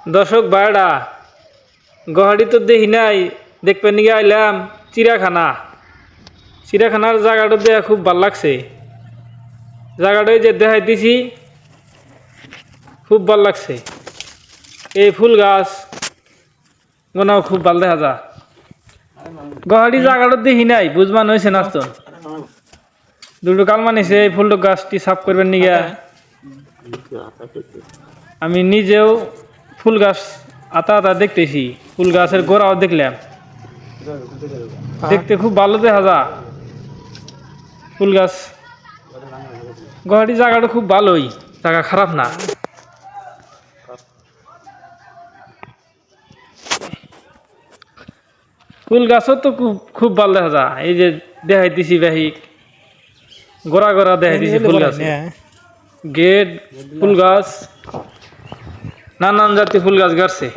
দর্শক ভাইরা গুয়াহাটি তো দেখি নাই, দেখবেন নিয়ে আইলাম চিড়িয়াখানার জায়গাটা দেখা খুব ভালো লাগছে। জায়গাটাই যে দেখাই দিছি খুব ভালো লাগছে। এই ফুল গাছ গোনাও খুব ভালো দেখা যা। গুয়াহাটি জায়গাটা দেখি নাই, বুঝবান হয়েছে নাচ তো দুটো কাল মানিছে এই ফুল গাছটি সাফ করবেন নিগা। আমি নিজেও ফুল গাছ আতা দেখতেছি, ফুল গাছের গোড়াও দেখলাম, দেখতে খুব ভালো দেখা যা। ফুল গাছ গুয়াহাটি জায়গাটা খুব ভালোই, জায়গা খারাপ না। ফুল গাছও তো খুব ভালো দেখা যা। এই যে দেখাই দিছি বাহি গোড়া গোড়া দেখাই দিছি ফুল গাছ, গেট ফুল গাছ, নানান জাতীয় ফুল গাছ গাড়ছে।